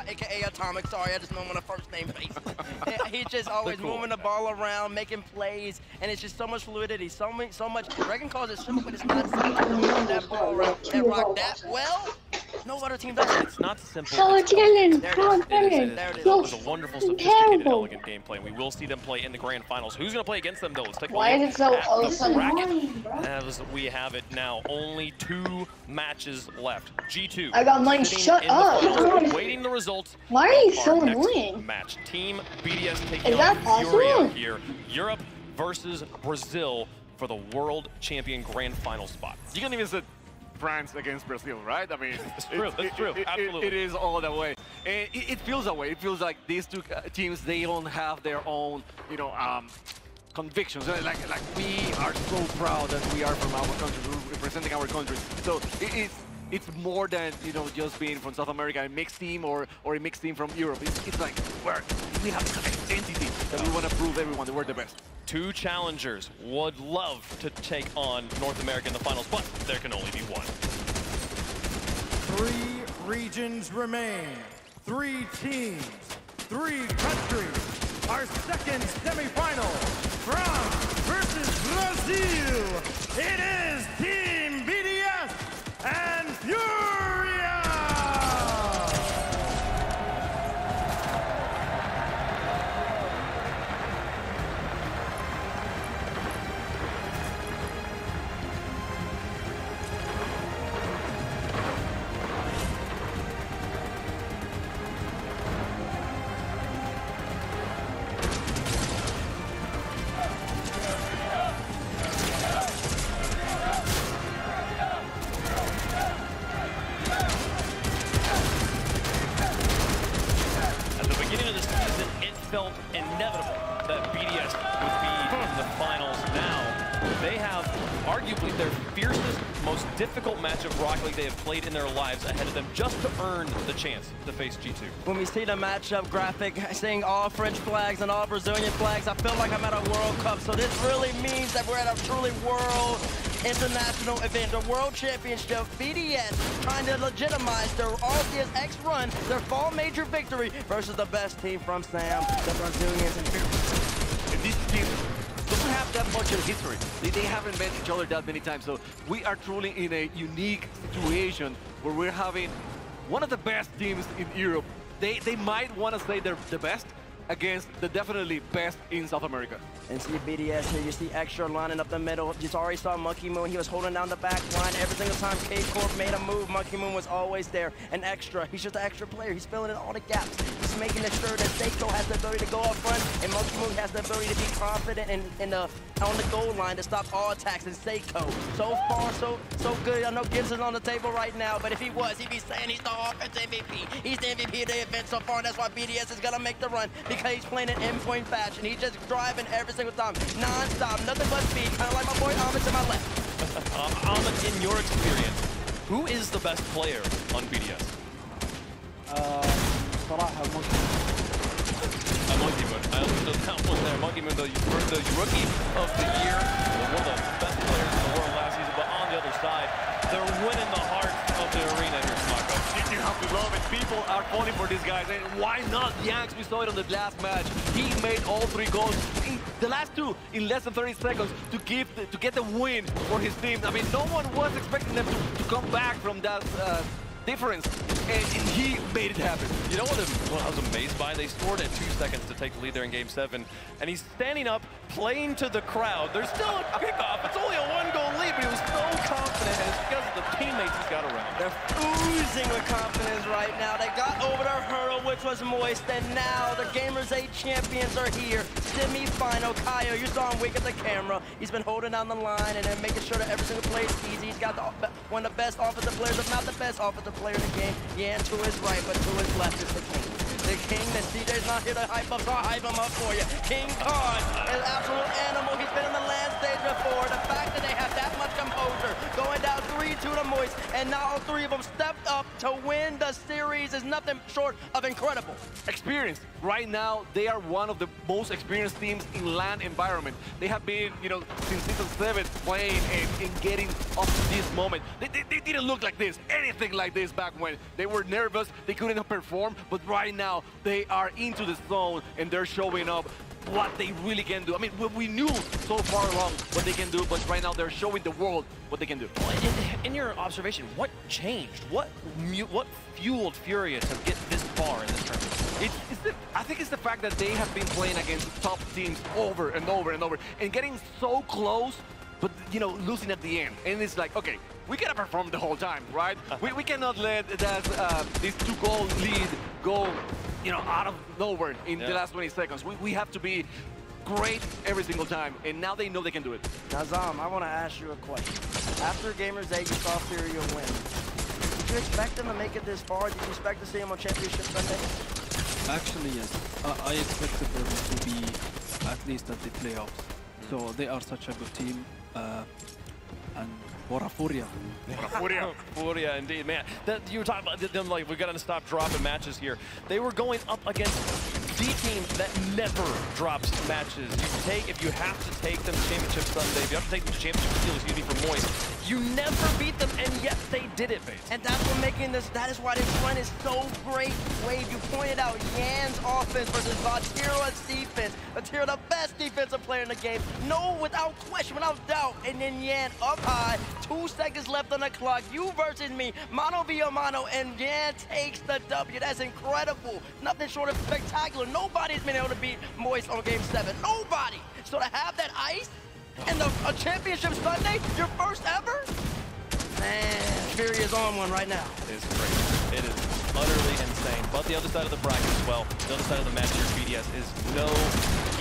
aka Atomic. Sorry, I just know him on a first name basis. He's just always moving the ball around, making plays, and it's just so much fluidity, so much. Reagan calls it simple, but it's not simple. Don't move that ball around and rock that well. No other team does it. It's not simple. So It's challenge, there it is. There it is. It was a wonderful, sophisticated, elegant gameplay. We will see them play in the grand finals. Who's going to play against them, though? Let's take a look. Why is it so bracket. bro? As we have it now, only 2 matches left. G2. I got mine. Shut up. Finals, waiting the results. Why are you so Next annoying? match. Team BDS taking Is that on Fury possible? out here. Europe versus Brazil for the World Champion Grand Final spot. You can even say France against Brazil, right? I mean, It's true. That's true. Absolutely. It is all that way. And it feels that way. It feels like these two teams, they don't have their own, you know, convictions. Like we are so proud that we are from our country, we're representing our country. So it's more than, you know, just being from South America, a mixed team or a mixed team from Europe. It's like we have this identity that we want to prove everyone that we're the best. 2 challengers would love to take on North America in the finals, but there can only be one. 3 regions remain. 3 teams, 3 countries. Our second semifinal, France versus Brazil. It is Team BDS and Furia! Felt inevitable that BDS would be in the finals now. They have arguably their fiercest, most difficult match of Rocket League they have played in their lives ahead of them just to earn the chance to face G2. When we see the matchup graphic, seeing all French flags and all Brazilian flags, I feel like I'm at a World Cup. So this really means that we're at a truly world international event, the World Championship. BDS trying to legitimize their All-CS X run, their fall major victory versus the best team from Sam, the Brazilians. And these teams don't have that much of history. They haven't met each other that many times. So we are truly in a unique situation where we're having one of the best teams in Europe. They might want to say they're the best against the definitely best in South America. And see BDS here, you see Extra lining up the middle. You already saw Monkey Moon, he was holding down the back line. Every single time K-Corp made a move, Monkey Moon was always there. And Extra, he's just an extra player. He's filling in all the gaps. He's making sure that Seiko has the ability to go up front, and Monkey Moon has the ability to be confident on the goal line to stop all attacks in Seiko. So far, so good. I know Gibbs is on the table right now, but if he was, he'd be saying he's the offense MVP. He's the MVP of the event so far, and that's why BDS is gonna make the run, because he's playing an endpoint fashion. He's just driving every single time, non-stop, nothing but speed, kind of like my boy Ahmed to my left. Ahmed, in your experience, who is the best player on BDS? صراحة Monkey Moon. I understood that one there. Monkey Moon, the rookie of the year, one of the best players in the world last season, but on the other side, they're winning the heart of the arena here, Smako. You have to love it. People are falling for these guys. And why not? Yanks, we saw it on the last match. He made all 3 goals. The last 2 in less than 30 seconds to get the win for his team. I mean, no one was expecting them to come back from that difference, and he made it happen. You know what I was amazed by? They scored at 2 seconds to take the lead there in Game 7, and he's standing up, playing to the crowd. There's still a kickoff. It's only a 1-goal lead, but he was so confident, and it's because of the teammates he's got around. They're oozing with confidence right now. They got over the hurdle, which was moist, and now the Gamers 8 champions are here. Semi-final. Kyle, you saw him wink at the camera. He's been holding down the line and then making sure that every single play is easy. He's got one of the best offensive players, if not the best offensive player in the game. Yeah, and to his right, but to his left is the king. The king that CJ's not here to hype up, so I'll hype him up for you. King Khan, an absolute animal. He's been in the land stage before. The fact that they have that much composure, going down 3 3-2 to Moist, and now all three of them stepped up to win the series is nothing short of incredible. Experience. Right now, they are one of the most experienced teams in LAN environment. They have been, you know, since season 7 playing and getting up to this moment. They didn't look like this, anything like this back when. They were nervous, they couldn't perform, but right now, they are into the zone and they're showing up what they really can do. I mean, we knew so far along what they can do, but right now they're showing the world what they can do. In your observation, what changed? What fueled Furia to get this far in this tournament? I think it's the fact that they have been playing against top teams over and over and over and getting so close, but, you know, losing at the end. And it's like, okay, we gotta perform the whole time, right? we cannot let that this 2-goal lead go, you know, out of nowhere in the last 20 seconds. We have to be great every single time, and now they know they can do it. Now, Zom, I want to ask you a question. After Gamers 8, you saw Furia win. Did you expect them to make it this far? Did you expect to see them on Championship Sunday? Actually, yes. I expected them to be at least at the playoffs. So they are such a good team. And Furia. Furia, indeed, man. You were talking about them like, we got to stop dropping matches here. They were going up against the team that never drops matches. If you have to take them to Championship Sunday, if you have to take them to Championship Steel, excuse me, for Moist, you never beat them, and yet they did it, Bates. And that's what making this, that is why this run is so great, Wave. You pointed out Yan's offense versus Vatira's defense. Vatira, the best defensive player in the game. No, without question, without doubt. And then Yan up high, 2 seconds left on the clock. You versus me, mano via mano, and Yan takes the W. That's incredible. Nothing short of spectacular. Nobody's been able to beat Moist on Game 7. Nobody. So to have that ice and a Championship Sunday, your first ever? Man, Fury is on one right now. It is crazy. It is utterly insane. But the other side of the bracket as well, the other side of the match here, BDS is no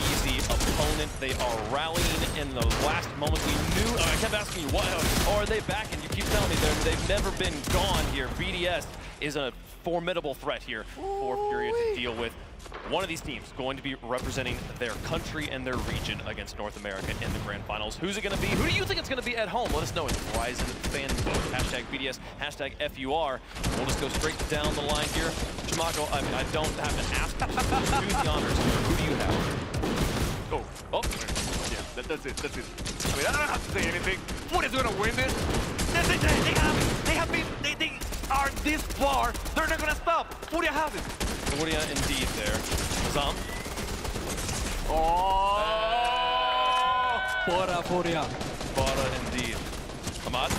easy opponent. They are rallying in the last moment. We knew, I kept asking you, what, are they back? And you keep telling me they've never been gone here. BDS is a formidable threat here for Furia to deal with. One of these teams going to be representing their country and their region against North America in the grand finals. Who's it going to be? Who do you think it's going to be at home? Let us know in Verizon fan hashtag BDS, hashtag FUR. We'll just go straight down the line here. Chimako, I mean, I don't have to ask. Do the honors. Who do you have? Oh. Yeah, that's it. I mean, I don't have to say anything. What is going to win this? They are this far. They're not going to stop. Furia has it. Furia indeed there. Zom. Oh! Furia. Bora indeed. Ahmad.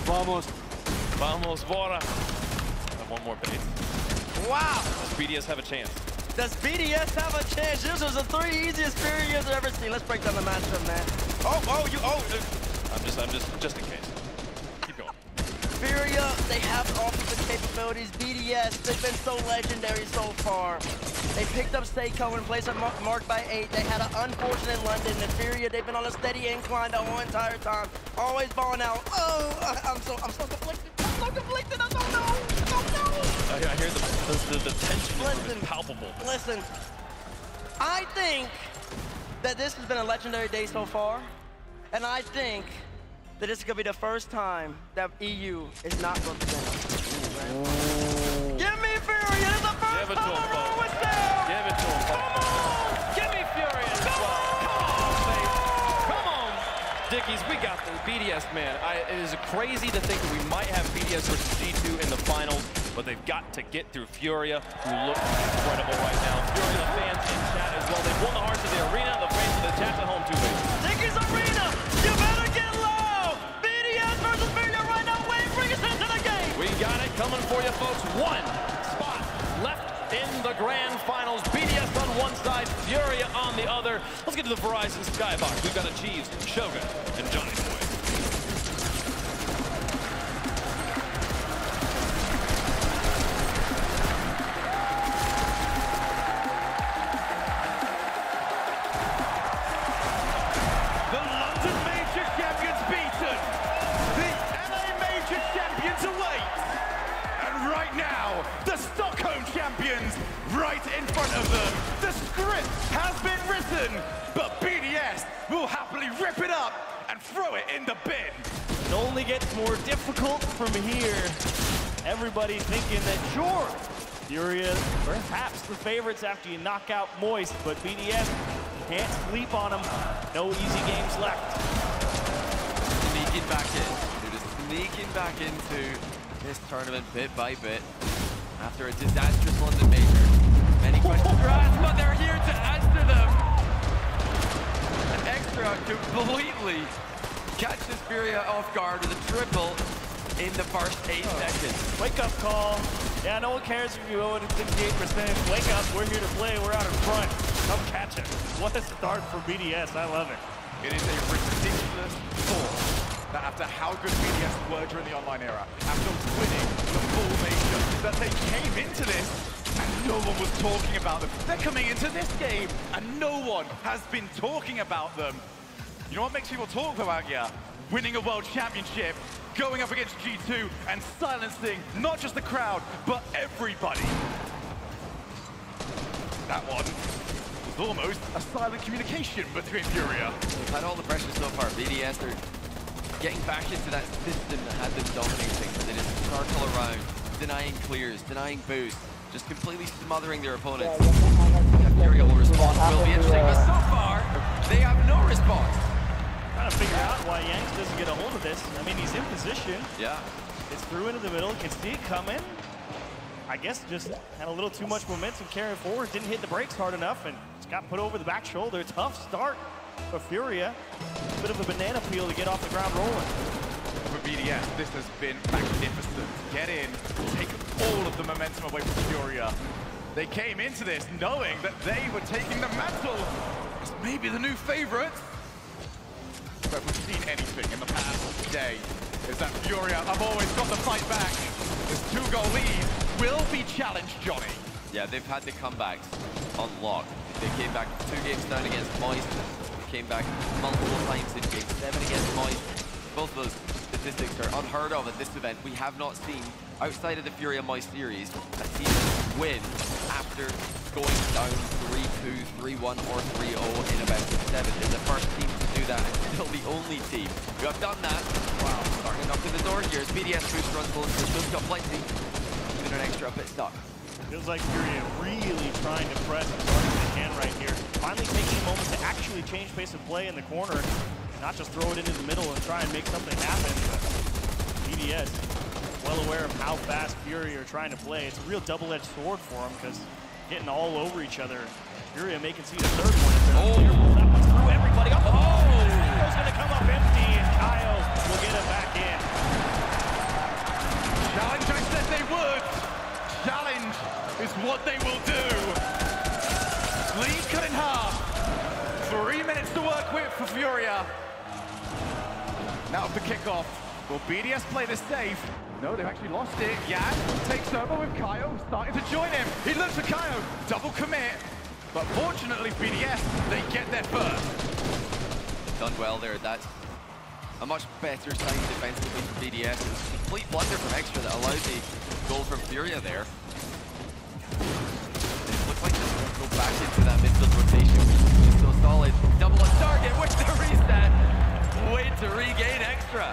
Vamos, Bora. And one more bait. Wow. Does BDS have a chance? Does BDS have a chance? This was the 3 easiest Furias I've ever seen. Let's break down the matchup, man. I'm just in case. Keep going. Furia, they have offensive capabilities. BDS, they've been so legendary so far. They picked up Seiko in place of marked by 8. They had an unfortunate London. And Furia, they've been on a steady incline the whole entire time. Always balling out. Oh, I'm so conflicted. I don't know. I hear the tension is palpable. Listen, I think that this has been a legendary day so far. And I think that this is going to be the first time that EU is not represented. Give me Furia! This is the first time I'm with them! Give it to him. Come on! Give me Furia as well. Come on, babe. Come on, Dickies. We got the BDS, man. It is crazy to think that we might have BDS versus G2 in the finals, but they've got to get through Furia, who look incredible right now. Furia, the fans in chat as well. They've won the hearts of the arena, the fans of the chat at home too, baby. Dickies Arena! You better get low! BDS versus Furia right now. Wave, bring us into the game! We got it coming for you, folks. One spot left in the grand finals. BDS on one side, Furia on the other. Let's get to the Verizon Skybox. We've got Achieves, Shogun, and Johnny Boy. Right in front of them. The script has been written, but BDS will happily rip it up and gets more difficult from here. Everybody thinking that, sure, Furia perhaps the favorites after you knock out Moist, but BDS can't sleep on them. No easy games left. Sneaking back in. They're just sneaking back into this tournament bit by bit after a disastrous London major. Many questions were asked, but they're here to answer them. And Extra completely catches Furia off guard with a triple in the first 8 seconds. Wake up call. Yeah, no one cares if you owe it at 68%. Wake up, we're here to play, we're out in front. Come catch it. What a start for BDS, I love it. It is a ridiculous thought that after how good BDS were during the online era, after winning the full major, that they came into this and no one was talking about them. They're coming into this game and no one has been talking about them. You know what makes people talk about you? Winning a world championship, going up against G2 and silencing not just the crowd, but everybody. That one was almost a silent communication between Furia. They've had all the pressure so far. BDS are getting back into that system that had them dominating, where they just circle around, denying clears, denying boosts, just completely smothering their opponents. Furia will respond. Will be interesting, but so far, they have no response. Trying to figure out why Yanks doesn't get a hold of this. I mean, he's in position. Yeah. It's through into the middle. Can see it coming. I guess just had a little too much momentum carrying forward. Didn't hit the brakes hard enough and just got put over the back shoulder. Tough start for Furia. Bit of a banana peel to get off the ground rolling. For BDS, this has been magnificent. Get in, take all of the momentum away from Furia. They came into this knowing that they were taking the mantle as maybe the new favorites. But we've seen anything in the past day is that Furia have always got to fight back. This 2-goal lead will be challenged, Johnny. Yeah, they've had the comebacks on lock. They came back 2 games down against Moist. They came back multiple times in game 7 against Moist. Both of those statistics are unheard of at this event. We have not seen, outside of the Furia Moist series, a team win after going down 3-2, 3-1, or 3-0 in a best of 7. They're the first team to do that, and still the only team who have done that. Wow, starting to knock to the door here as BDS boost runs full, so they've got plenty. Even an extra a bit stuck. Feels like Furia really trying to press as hard as they can right here. Finally taking a moment to actually change pace of play in the corner, not just throw it into the middle and try and make something happen. But BDS well aware of how fast Furia are trying to play. It's a real double-edged sword for them because getting all over each other. Furia may concede a third one if they're not careful. That one's through everybody. Oh! It's going to come up empty, and Kaio will get it back in. Challenge, I said they would. Challenge is what they will do. Lead cut in half. 3 minutes to work with for Furia. Now the kickoff. Will BDS play this safe? No, they've actually lost it. Yan takes over with Kaio, starting to join him. He looks at Kaio, double commit. But fortunately, BDS, they get there first. Done well there. That's a much better sign defensively for BDS. It was a complete blunder from Extra that allowed the goal from Furia there. It looks like they're going to go back into that midfield rotation, which is so solid. Double on target with the reset. Way to regain Extra.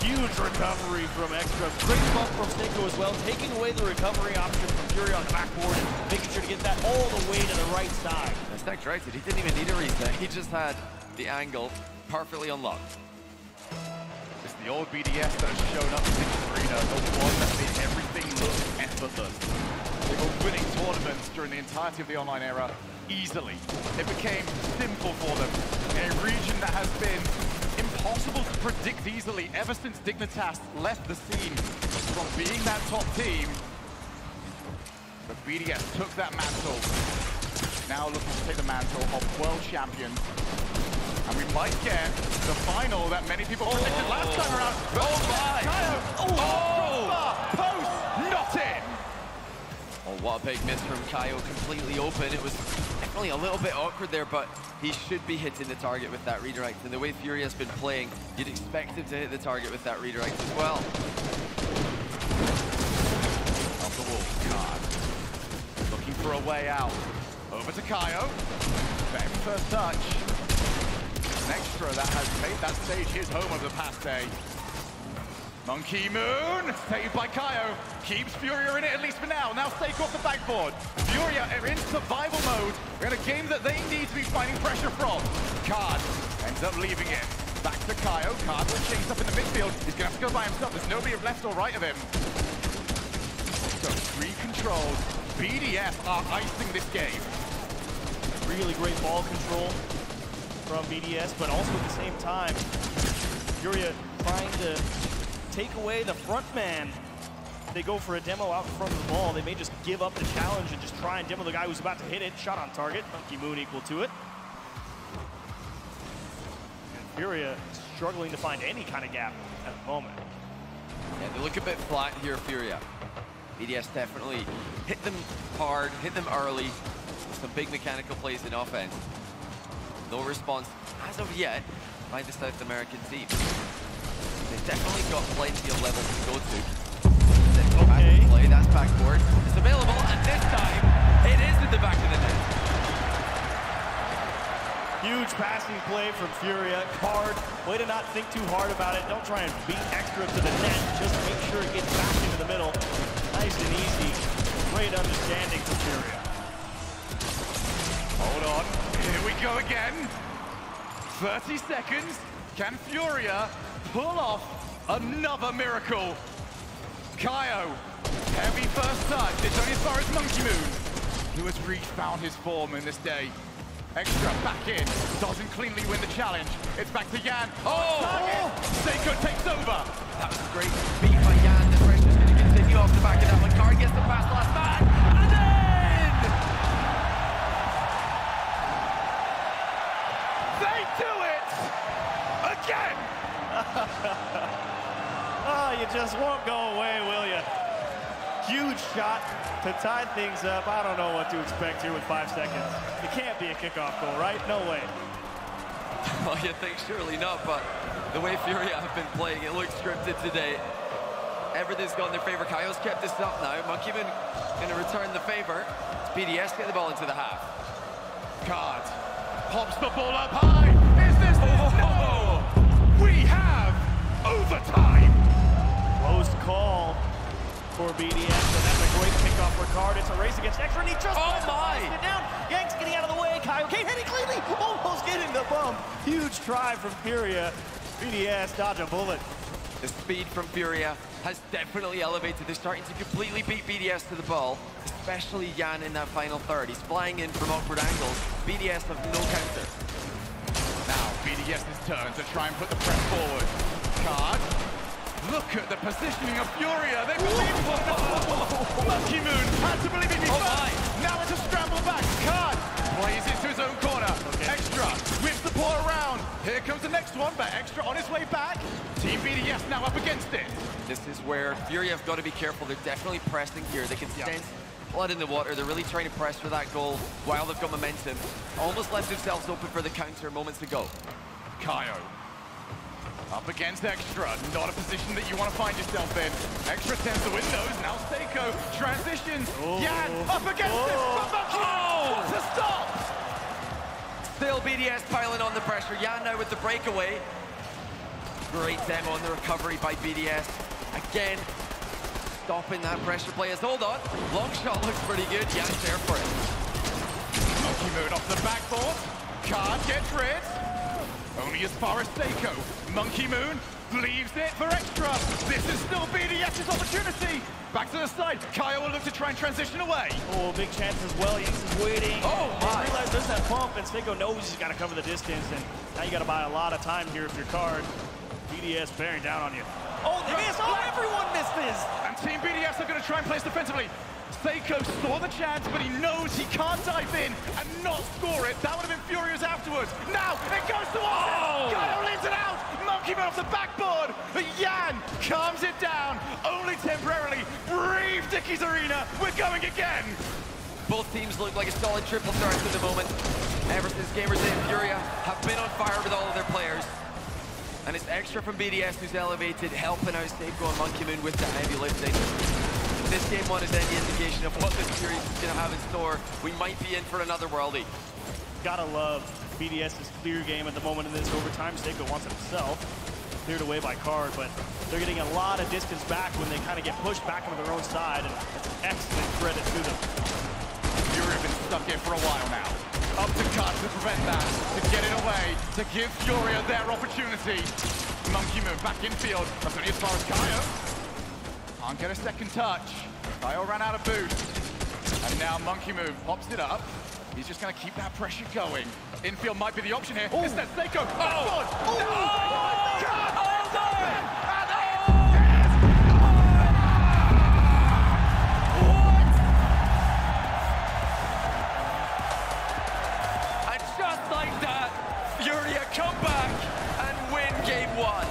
Huge recovery from Extra. Great bump from Stinko as well, taking away the recovery option from Furia on the backboard and making sure to get that all the way to the right side. Stack directed. He didn't even need a reset. He just had the angle perfectly unlocked. It's the old BDS that has shown up in this arena, the one that made everything look effortless. They were winning tournaments during the entirety of the online era easily. It became simple for them in a region that has been impossible to predict easily ever since Dignitas left the scene from being that top team. But BDS took that mantle. Now looking to take the mantle of world champions. And we might get the final that many people predicted last time around. Oh my! Post! Not in! Oh, what a big miss from Kaio, completely open. It was definitely a little bit awkward there, but he should be hitting the target with that redirect. And the way Furia's been playing, you'd expect him to hit the target with that redirect as well. Off the wall, card. Looking for a way out. Over to Kaio. Very first touch. An Extra that has made that stage his home over the past day. Monkey Moon, saved by Kaio. Keeps Furia in it, at least for now. Now Stake off the backboard. Furia are in survival mode. In a game that they need to be fighting pressure from. Card ends up leaving it. Back to Kaio. Card will chase up in the midfield. He's going to have to go by himself. There's nobody left or right of him. So, re-controlled. BDS are icing this game. Really great ball control from BDS, but also at the same time, Furia trying to take away the front man. They go for a demo out in front of the ball. They may just give up the challenge and just try and demo the guy who's about to hit it. Shot on target. Monkey Moon equal to it. And Furia struggling to find any kind of gap at the moment. Yeah, they look a bit flat here, Furia. BDS definitely hit them hard, hit them early. Some big mechanical plays in offense. No response as of yet by the South American team. They've definitely got plenty of levels to go to. Okay. Play, that's backboard. It's available, and this time it is in the back of the net. Huge passing play from Furia. Card, way to not think too hard about it. Don't try and beat extra to the net. Just make sure it gets back into the middle. Nice and easy. Great understanding from Furia. Hold on. Here we go again. 30 seconds. Can Furia pull off another miracle? Kaio, heavy first touch. It's only as far as Monkey Moon, who has refound his form in this day. Extra back in, doesn't cleanly win the challenge. It's back to Yan. Seiko takes over. That was a great beat by Yan. The pressure's going to continue off the back of that one. Card gets the pass last man, and then they do it again. Oh, you just won't go away, will you? Huge shot to tie things up. I don't know what to expect here with 5 seconds. It can't be a kickoff goal, right? No way. Well, you think surely not, but the way Furia have been playing, it looks scripted today. Everything's gone in their favor. Kaio's kept this up now. Monkey Moon going to return the favor. It's BDS get the ball into the half. Card pops the ball up high. Is this No! We have overtime. Close call for BDS, and that's a great kickoff for Card. It's a race against extra, and he just it down. Yanks getting out of the way. Kaio can't hit it cleanly. Almost getting the bump. Huge try from Furia. BDS dodge a bullet. The speed from Furia has definitely elevated. They're starting to completely beat BDS to the ball, especially Yan in that final third. He's flying in from awkward angles. BDS have no counter. Now BDS's turn to try and put the press forward. Card. Look at the positioning of Furia. They believe Monkey Moon had to believe he'd be first. Now it's a scramble back. Card plays it to his own corner. Okay. Extra whips the ball around. Here comes the next one, but Extra on his way back. Team BDS now up against it. This is where Furia have got to be careful. They're definitely pressing here. They can sense blood in the water. They're really trying to press for that goal while they've got momentum. Almost left themselves open for the counter moments ago. Kaio up against Extra, not a position that you want to find yourself in. Extra tends the windows, now Seiko transitions. Yan up against it, but Monkey to stop! Still BDS piling on the pressure. Yan now with the breakaway. Great demo on the recovery by BDS. Again, stopping that pressure players. Hold on, long shot looks pretty good. Yan's there for it. Monkey Moon off the backboard, can't get rid. Only as far as Seiko. Monkey Moon leaves it for Extra. This is still BDS's opportunity. Back to the side. Kaio will look to try and transition away. Oh, big chance as well. Yanks is waiting. Oh, my. They realize there's that bump, and Seiko knows he's got to cover the distance, and now you got to buy a lot of time here if you're Card. BDS bearing down on you. Oh, they missed. Oh, everyone missed this. And Team BDS are going to try and place defensively. Seiko saw the chance, but he knows he can't dive in and not score it. That would have been furious afterwards. Now, it goes to Austin. Kaio leaves it out. Monkey Moon off the backboard. Yan calms it down, only temporarily. Brave Dickie's Arena. We're going again. Both teams look like a solid triple threat at the moment. Ever since Gamers Day and Furia have been on fire with all of their players. And it's Extra from BDS who's elevated, helping out Seiko and Monkey Moon with the heavy lifting. If this game one is any indication of what this series is going to have in store, we might be in for another worldie. Gotta love BDS's clear game at the moment in this overtime. Seiko wants it himself. cleared away by Card, but they're getting a lot of distance back when they kind of get pushed back into their own side, and it's excellent credit to them. Fury have been stuck here for a while now. Up to Cut to prevent that, to get it away, to give Furia their opportunity. Monkey Moon back in field. That's only as far as Kaio. Can't get a second touch. Kaio ran out of boost. And now Monkey Moon pops it up. He's just going to keep that pressure going. Infield might be the option here. Instead, Seiko. Come back and win game one.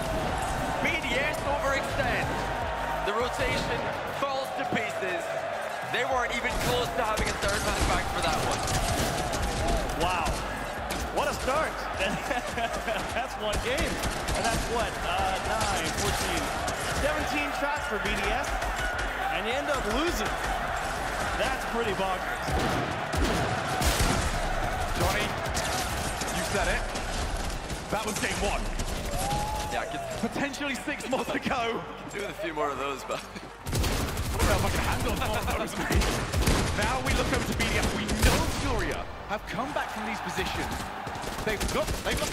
BDS overextend. The rotation falls to pieces. They weren't even close to having a third man back for that one. Wow. What a start. That's one game. And that's what, 9, 14, 17 shots for BDS. And you end up losing. That's pretty bonkers. Johnny, you said it. That was game one. Yeah, I could Potentially 6 more to go. do with a few more of those, but... I don't know if I can handle more of those, mate. Now we look over to BDS. We know Furia have come back from these positions. They've got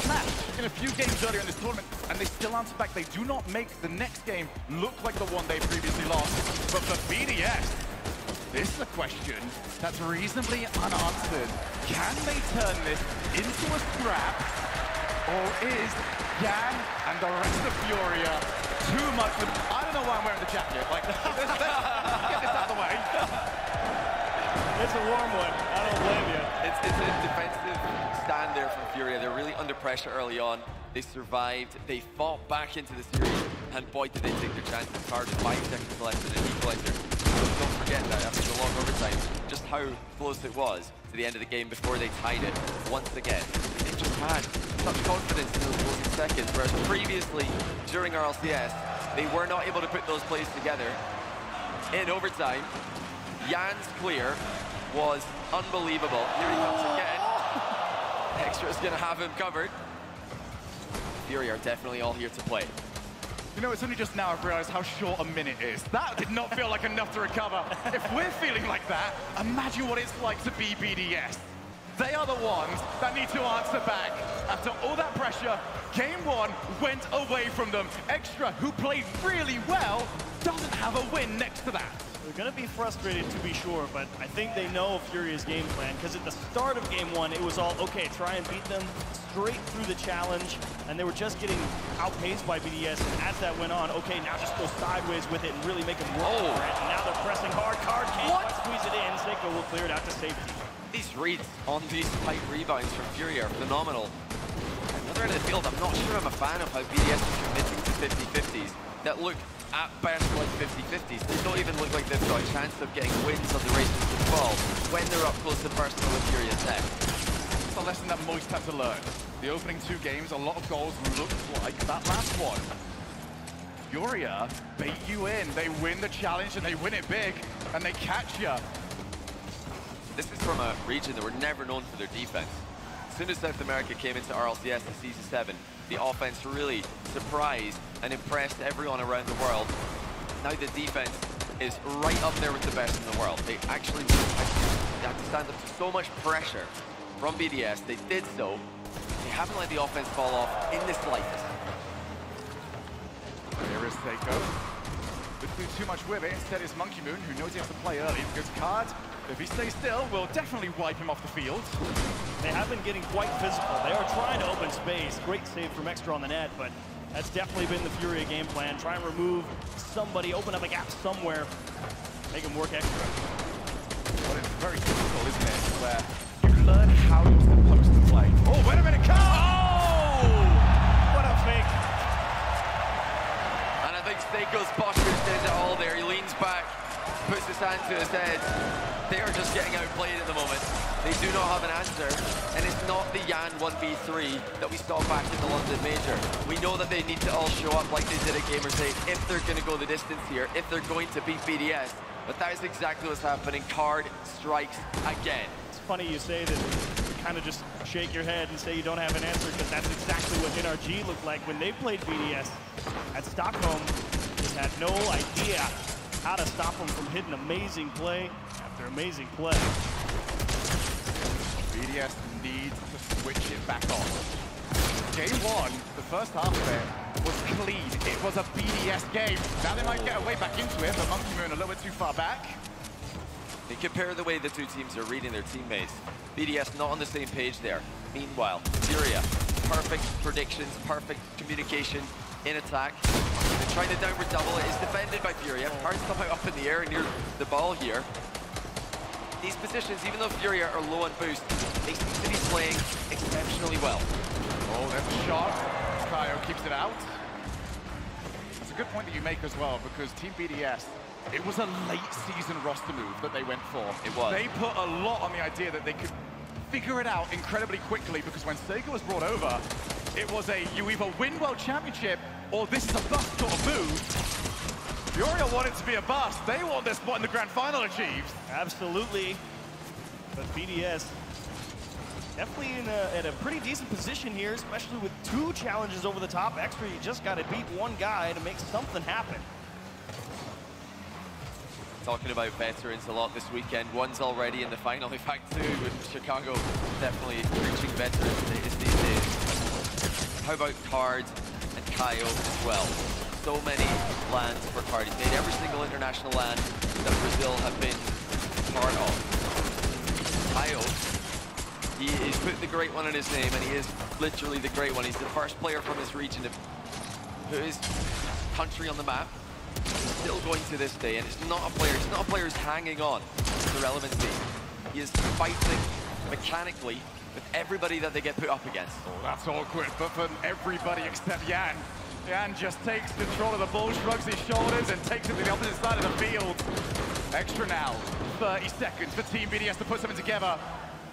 smashed in a few games earlier in this tournament, and they still answer back. They do not make the next game look like the one they previously lost. But for BDS, this is a question that's reasonably unanswered. Can they turn this into a scrap? Or is Yan and the rest of Furia too much of... I don't know why I'm wearing the jacket. Like, let's get this out of the way. It's a warm one. I don't blame you. It's a defensive stand there from Furia. They're really under pressure early on. They survived. They fought back into the series. And boy, did they take their chances. Hard at 5 seconds left in an equalizer. So don't forget that after the long overtime, just how close it was to the end of the game before they tied it once again. They just had such confidence in those closing seconds, whereas previously, during RLCS, they were not able to put those plays together. In overtime, Jan's clear was unbelievable. Here he comes again. Extra's gonna have him covered. Fury are definitely all here to play. You know, it's only just now I've realized how short a minute is. That did not feel like enough to recover. If we're feeling like that, imagine what it's like to be BDS. They are the ones that need to answer back. After all that pressure, game one went away from them. Extra, who played really well, doesn't have a win next to that. They're going to be frustrated, to be sure, but I think they know Furia's game plan, because at the start of game one, it was all, okay, try and beat them straight through the challenge, and they were just getting outpaced by BDS, and as that went on, okay, now just go sideways with it and really make them work for it, and now they're pressing hard. Card can't quite squeeze it in. Seiko will clear it out to safety. These reads on these tight rebounds from Fury are phenomenal. Another end of the field, I'm not sure I'm a fan of how BDS is committing to 50-50s that look at best like 50-50s. They don't even look like they've got a chance of getting wins on the races to the ball when they're up close to personal with Fury attack. It's a lesson that Moist had to learn. The opening 2 games, a lot of goals looked like that last one. Furia bait you in. They win the challenge and they win it big, and they catch you. This is from a region that were never known for their defense. As soon as South America came into RLCS in Season 7, the offense really surprised and impressed everyone around the world. Now the defense is right up there with the best in the world. They actually had to stand up to so much pressure from BDS. They did so. They haven't let the offense fall off in the slightest. Here is Seiko. Didn't do too much with it. Instead, it's Monkey Moon, who knows he has to play early because Card, if he stays still, will definitely wipe him off the field. They have been getting quite physical. They are trying to open space. Great save from Extra on the net, but that's definitely been the Furia game plan. Try and remove somebody, open up a gap somewhere, make him work extra. Well, it's very difficult, isn't it? Where you learn how you're supposed to play. Oh, wait a minute, Card! Oh! What a fake. And I think Seiko's posture says it all there. He leans back, puts his hand to his head. They are just getting outplayed at the moment. They do not have an answer, and it's not the Yan 1v3 that we saw back in the London Major. We know that they need to all show up like they did at Gamers 8 if they're going to go the distance here, if they're going to beat BDS. But that is exactly what's happening. Card strikes again. It's funny you say that. You kind of just shake your head and say you don't have an answer, because that's exactly what NRG looked like when they played BDS. And Stockholm just had no idea how to stop him from hitting amazing play after amazing play. BDS needs to switch it back on. Game one, the first half of it was clean. It was a BDS game. Now they might get a way back into it, but Monkey Moon a little bit too far back. You compare the way the two teams are reading their teammates. BDS not on the same page there. Meanwhile, Furia, perfect predictions, perfect communication in attack. They're trying to downward double. It is defended by Furia. Hard somehow up in the air near the ball here. These positions, even though Furia are low on boost, they seem to be playing exceptionally well. Oh, there's a shot. Kaio keeps it out. That's a good point that you make as well, because Team BDS, it was a late season roster move that they went for. It was. They put a lot on the idea that they could figure it out incredibly quickly, because when Sega was brought over, it was a, you either win World Championship or this is a bust sort of move. Furia wanted to be a bust. They want their spot in the grand final achieved. Absolutely. But BDS definitely in a pretty decent position here, especially with 2 challenges over the top. Extra, you just got to beat one guy to make something happen. Talking about veterans a lot this weekend. One's already in the final. In fact, 2 with Chicago definitely reaching veteran status these days. How about Card and Kaio as well? So many lands for Card. He's made every single international land that Brazil have been part of. Kaio, he's put the Great One in his name, and he is literally the Great One. He's the first player from his region to put his country on the map. Still going to this day, and it's not a player. He's not a player who's hanging on to relevancy. He is fighting mechanically with everybody that they get put up against. Oh, that's awkward, but for everybody except Yan. Yan just takes control of the ball, shrugs his shoulders, and takes it to the opposite side of the field. Extra now, 30 seconds for Team BDS to put something together.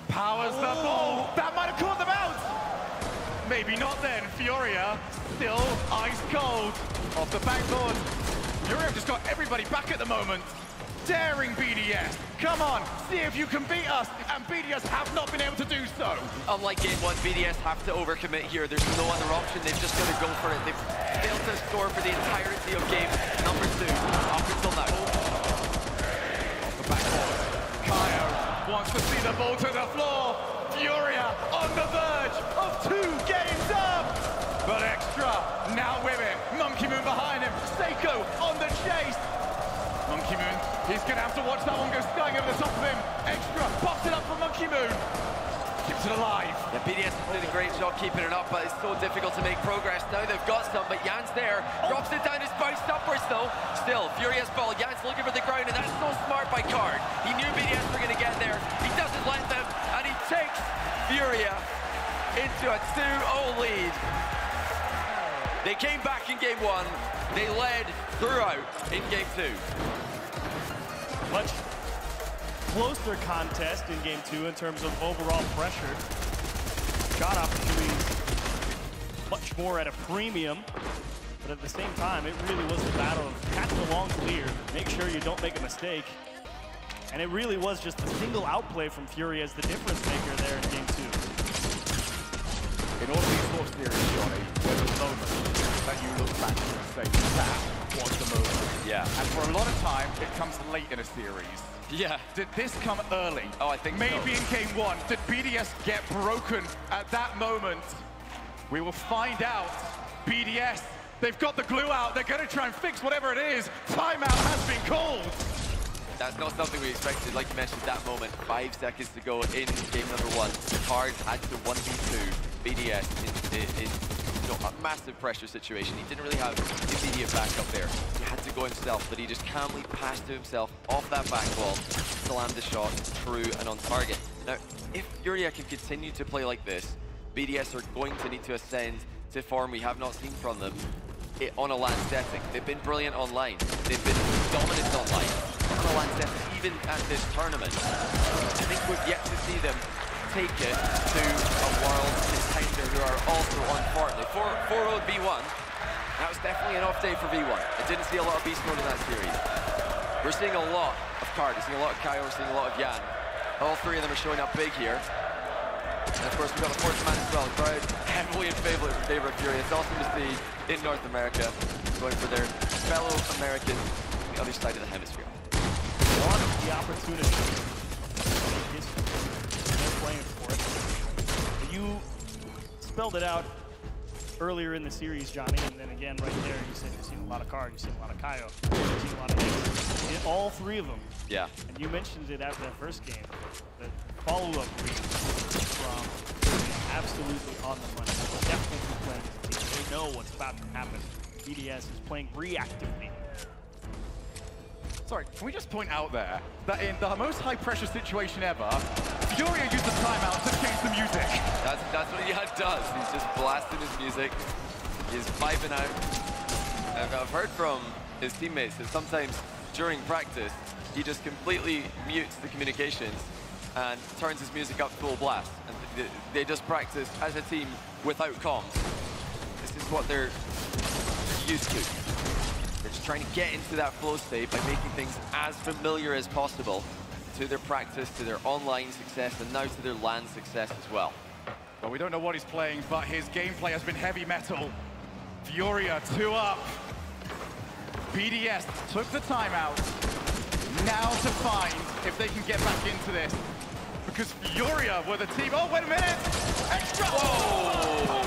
Powers the ball. That might have caught them out. Maybe not then. Furia still ice cold off the backboard. Furia have just got everybody back at the moment. Daring BDS. Come on, see if you can beat us. And BDS have not been able to do so. Unlike Game 1, BDS have to overcommit here. There's no other option. They've just got to go for it. They've failed to score for the entirety of game number 2 up until now. Off the backboard. Kaio wants to see the ball to the floor. Furia on the verge of 2 games up. But Extra now with it. Monkey Moon behind him. Seiko on the chase. Monkey Moon, he's going to have to watch that one go skying over the top of him. Extra pops it up for Monkey Moon. Keeps it alive. Yeah, BDS did a great job keeping it up, but it's so difficult to make progress. Now they've got some, but Jan's there. Drops it down, it's bounced upwards though. Still, Furious ball. Jan's looking for the ground, and that's so smart by Card. He knew BDS were going to get there. He doesn't let them, and he takes Furia into a 2-0 lead. They came back in Game 1. They led throughout in Game 2. Much closer contest in Game 2 in terms of overall pressure. Shot opportunities much more at a premium, but at the same time, it really was a battle of catch the long clear, make sure you don't make a mistake. And it really was just a single outplay from Fury as the difference maker there in Game 2. In all these sports series, Johnny, there's a moment that you look back and say, that was the moment. Yeah. And for a lot of time, it comes late in a series. Yeah. Did this come early? Oh, I think Maybe so. in Game 1, did BDS get broken at that moment? We will find out. BDS, they've got the glue out. They're going to try and fix whatever it is. Timeout has been called. That's not something we expected. Like you mentioned, that moment, 5 seconds to go in game number 1. Card had to 1v2 BDS in a massive pressure situation. He didn't really have immediate backup there. He had to go himself, but he just calmly passed to himself off that back wall to land the shot true and on target. Now, if Furia can continue to play like this, BDS are going to need to ascend to form we have not seen from them on a LAN setting. They've been brilliant online. They've been dominant online. On a LAN setting, even at this tournament. I think we've yet to see them take it to a world contender who are also on Fortnite. 4-0 B1. That was definitely an off day for V1. I didn't see a lot of beast mode in that series. We're seeing a lot of Card. We're seeing a lot of Kaio. We're seeing a lot of Yan. All 3 of them are showing up big here. And of course, we've got the fourth man as well. Crowd heavily in favor of Fury. It's awesome to see in North America going for their fellow Americans on the other side of the hemisphere. Want the opportunity. They're playing for it. You spelled it out earlier in the series, Johnny, and then again right there, you said you've seen a lot of Card, you've seen a lot of Kaio, you've seen a lot of things. In all three of them. Yeah. And you mentioned it after that first game. The follow-up read from absolutely on the money. Definitely playing as a team. They know what's about to happen. BDS is playing reactively. Sorry, can we just point out there that in the most high-pressure situation ever, Furia used the timeout to change the music. That's what he does. He's just blasting his music. He's vibing out. And I've heard from his teammates that sometimes during practice, he just completely mutes the communications and turns his music up full blast. And they just practice as a team without comms. This is what they're used to. They're just trying to get into that flow state by making things as familiar as possible to their practice, to their online success, and now to their LAN success as well. Well, we don't know what he's playing, but his gameplay has been heavy metal. Furia 2 up. BDS took the timeout. Now to find if they can get back into this. Because Furia were the team. Oh, wait a minute! Extra! Whoa!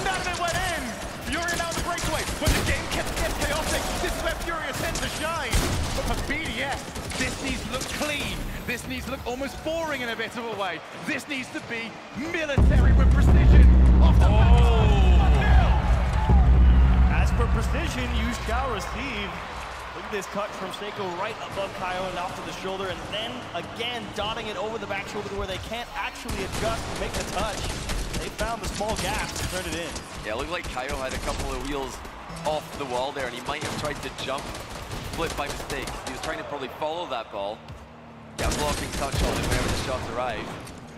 None of it went in! Furia now in the breakaway. When the game gets chaotic, this is where Furia tends to shine. But for BDS, this needs to look clean. This needs to look almost boring in a bit of a way. This needs to be military with precision. Off the As for precision, you shall receive. Look at this cut from Seiko right above Kaio and off to the shoulder, and then again dotting it over the back shoulder to where they can't actually adjust to make the touch. They found the small gaps and turned it in. Yeah, it looked like Kaio had a couple of wheels off the wall there, and he might have tried to jump, flip by mistake. He was trying to probably follow that ball. Yeah, blocking touch on it whenever the shots arrive.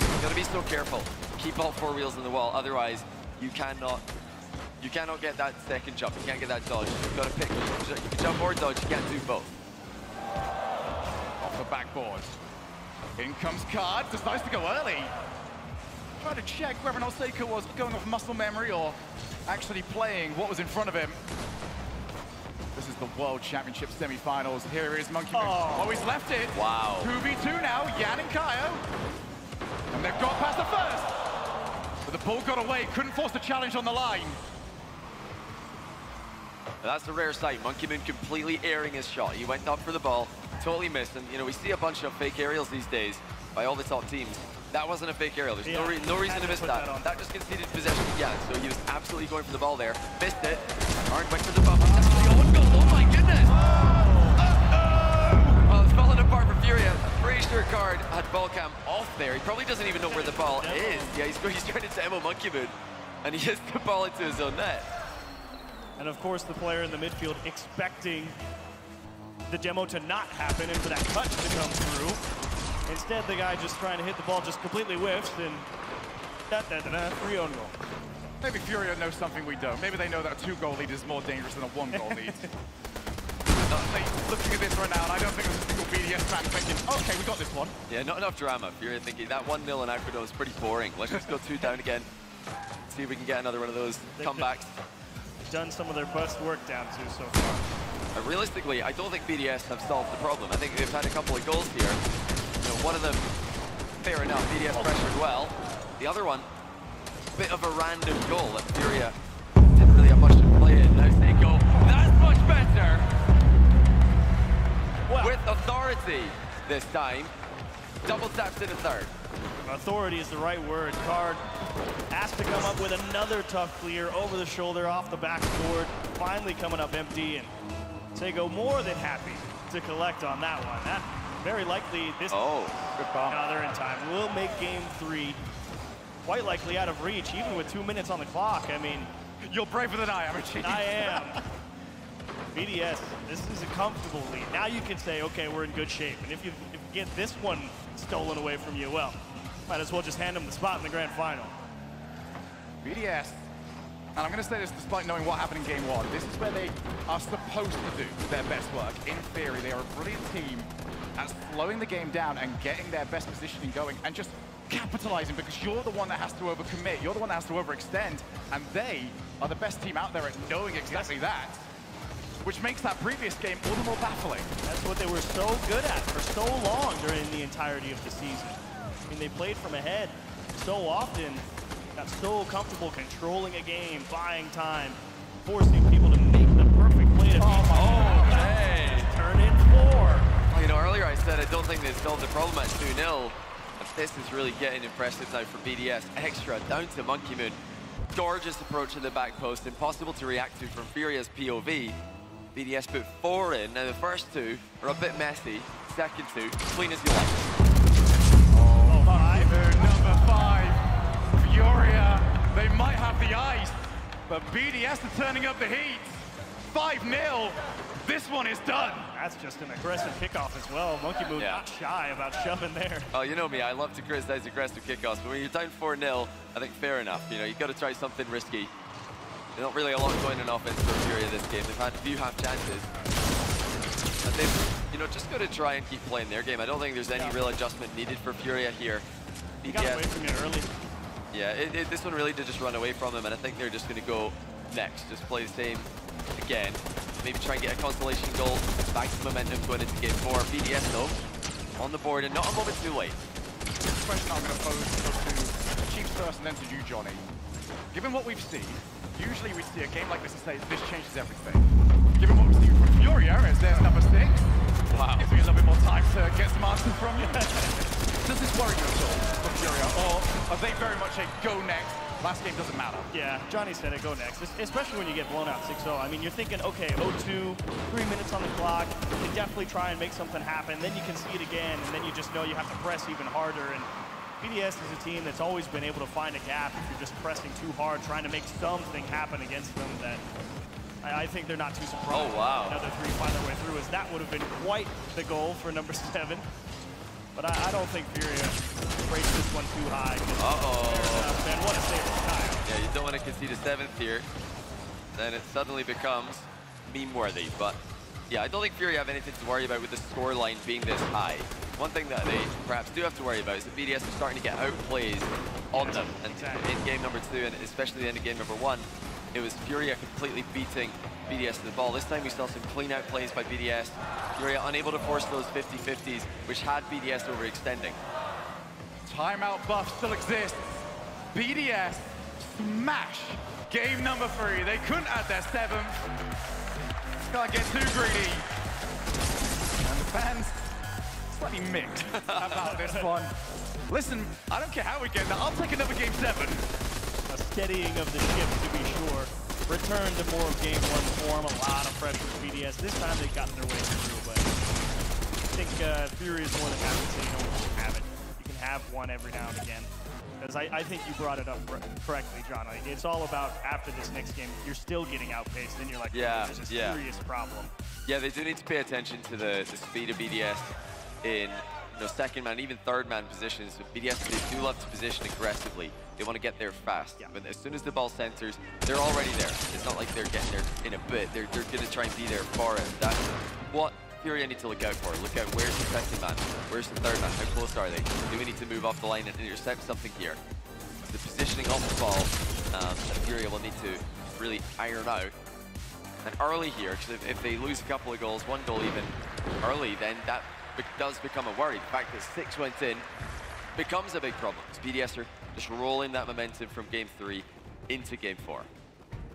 You gotta be so careful. Keep all four wheels in the wall, otherwise you cannot get that second jump. You can't get that dodge. You've got to pick. You can jump or dodge. You can't do both. Off the backboard. In comes Card. Decides to go early. Trying to check whether or not Seiko was going off muscle memory or actually playing what was in front of him. This is the World Championship semi-finals. Here is Monkey Moon. Oh, he's left it. Wow. 2v2 now, Yan and Kaio. And they've got past the first. But the ball got away, couldn't force the challenge on the line. That's a rare sight. Monkey Moon completely airing his shot. He went up for the ball, totally missed. And, you know, we see a bunch of fake aerials these days by all the top teams. That wasn't a fake aerial. There's no reason to miss that. That just conceded possession again. So he was absolutely going for the ball there. Missed it. Arn went for the bump. That's the own goal. Oh my goodness! Well, it's falling apart for Furia. I'm pretty sure Card had ball cam off there. He probably doesn't even know where the ball is. Yeah, he's trying to demo Monkey Moon, and he hits the ball into his own net. And of course, the player in the midfield expecting the demo to not happen and for that touch to come through. Instead, the guy just trying to hit the ball just completely whiffs and free own goal. Maybe Furia knows something we don't. Maybe they know that a 2-goal lead is more dangerous than a 1-goal lead. Looking at this right now, and I don't think there's a single BDS fan thinking, okay, we got this one. Yeah, not enough drama. Furia thinking that 1-0 in Aqueduct was pretty boring. Let's just go 2 down again. See if we can get another one of those comebacks. Done some of their best work down to so far. Realistically, I don't think BDS have solved the problem. I think they've had a couple of goals here. You know, one of them, fair enough, BDS pressured well. The other one, bit of a random goal that Furia didn't really have much to play in. Now Seiko, that's much better. Well, with authority this time. Double taps in the third. Authority is the right word. Card asked to come up with another tough clear over the shoulder off the backboard. Finally coming up empty, and Seiko more than happy to collect on that one. That very likely this good bomb. No, they're in time. We'll make game 3 quite likely out of reach, even with 2 minutes on the clock. I mean, you're braver than I am, Richie. I am. BDS, this is a comfortable lead. Now you can say, okay, we're in good shape. And if you get this one stolen away from you, well, might as well just hand them the spot in the grand final. BDS, and I'm going to say this despite knowing what happened in game 1, this is where they are supposed to do their best work. In theory, they are a brilliant team at slowing the game down and getting their best positioning going and just capitalizing because you're the one that has to overcommit, you're the one that has to overextend, and they are the best team out there at knowing exactly that, which makes that previous game all the more baffling. That's what they were so good at for so long during the entirety of the season. I mean, they played from ahead so often, got so comfortable controlling a game, buying time, forcing people to make the perfect play to hey. turn in 4. Well, you know, earlier I said I don't think they solved the problem at 2-0. But this is really getting impressive now for BDS. Extra down to Monkey Moon. Gorgeous approach in the back post, impossible to react to from Furia's POV. BDS put 4 in. Now the first 2 are a bit messy. Second 2, clean as you like. Oh, Monkey Moon, number 5. Furia, they might have the ice, but BDS are turning up the heat. 5-0. This one is done. That's just an aggressive kickoff as well. Monkey Moon not shy about shoving there. Oh, you know me, I love to criticize aggressive kickoffs, but when you're down 4-0, I think fair enough. You know, you've got to try something risky. There's not really a lot going in offense for Furia this game. They've had a few half chances. And they've, you know, just got to try and keep playing their game. I don't think there's any real adjustment needed for Furia here. He got away from it early. Yeah, this one really did just run away from them, and I think they're just going to go next. Just play the same again. Maybe try and get a consolation goal. Back to momentum going into game 4. BDS though, on the board and not a moment too late. The question I'm going to pose to Chiefs first and then to you, Johnny. Given what we've seen, usually we see a game like this and say, this changes everything. Given what we've seen from Furia, as there's number 6. Wow. Gives me a little bit more time to get some answers from you. Does this worry you at all from Furia, or are they very much a go next? Last game doesn't matter. Yeah, Johnny said it, go next, especially when you get blown out 6-0. I mean, you're thinking, okay, 0-2, 3 minutes on the clock, you can definitely try and make something happen, then you can see it again, and then you just know you have to press even harder. And BDS is a team that's always been able to find a gap if you're just pressing too hard, trying to make something happen against them. That I think they're not too surprised. Oh, wow. Another 3 find their way through, as that would have been quite the goal for number 7. But I don't think Furia raised this one too high. Man, what a save from Kyle. Yeah, you don't want to concede a 7th here. Then it suddenly becomes meme-worthy. But yeah, I don't think Furia have anything to worry about with the scoreline being this high. One thing that they perhaps do have to worry about is that BDS are starting to get outplays on them. And in game number 2, and especially the end of game number 1, it was Furia completely beating BDS to the ball. This time we saw some clean out plays by BDS. Furia unable to force those 50-50s, which had BDS overextending. Timeout buff still exists. BDS smash game number 3. They couldn't add their 7th. Can't get too greedy. And the fans slightly mixed about this one. Listen, I don't care how we get that. I'll take another game 7. A steadying of the ship, to be sure. Return to more of game 1 form. A lot of pressure for BDS. This time they've gotten their way through, but I think Fury is more than happy to say you don't have it. You can have one every now and again. Because I think you brought it up correctly, John. Like, it's all about after this next game, you're still getting outpaced, and you're like, there's a serious problem. Yeah, they do need to pay attention to the speed of BDS in second man, even third man positions. BDS, they do love to position aggressively. They want to get there fast. Yeah. But as soon as the ball centers, they're already there. It's not like they're getting there in a bit. They're going to try and be there for it. That's what Furia need to look out for. Look out, where's the second man? Where's the third man? How close are they? Do we need to move off the line and intercept something here? The positioning of the ball that Furia will need to really iron out. And early here, because if they lose a couple of goals, 1 goal even early, then that does become a worry. The fact that 6 went in becomes a big problem. BDS are just rolling that momentum from game 3 into game 4.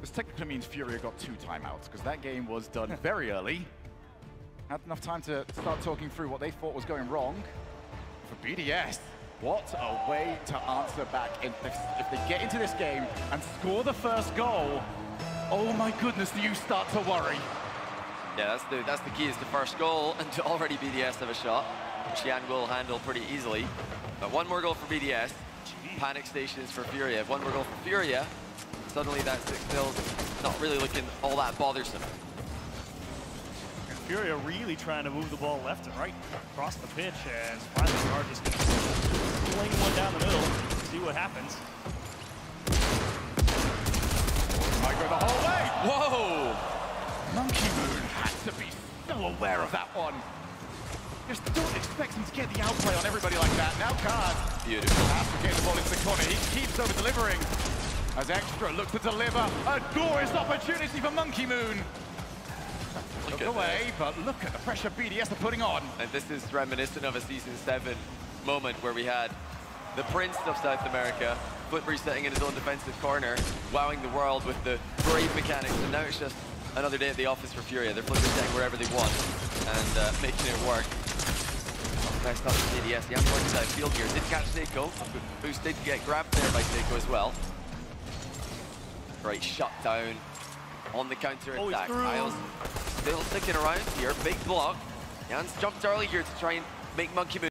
This technically means Furia got 2 timeouts, because that game was done very early. Had enough time to start talking through what they thought was going wrong. For BDS, what a way to answer back. If they get into this game and score the first goal, oh my goodness, do you start to worry. Yeah, that's the key, is the first goal, and already BDS have a shot, which Yan will handle pretty easily. But 1 more goal for BDS. Panic stations for Furia. If 1 more goal for Furia, suddenly that 6-0 is not really looking all that bothersome. And Furia really trying to move the ball left and right across the pitch, as finally are just going to fling one down the middle, see what happens. Might go the whole way. Whoa! Monkey Moon had to be so aware of that one. Just don't expect him to get the outplay on everybody like that. Now Card Beautiful. has to get the ball into the corner. He keeps over-delivering. As Extra looks to deliver a glorious opportunity for Monkey Moon. Look away, but look at the pressure BDS are putting on. And this is reminiscent of a Season 7 moment where we had the Prince of South America, foot resetting in his own defensive corner, wowing the world with the brave mechanics, and now it's just another day at the office for Furia. They're flip resetting wherever they want and making it work. Nice touch from BDS. The outpoint side field here. Didn't catch Seiko. Boost did get grabbed there by Seiko as well. Great shutdown on the counter attack. Isles still sticking around here. Big block. Jan's jumped early here to try and make Monkey Moon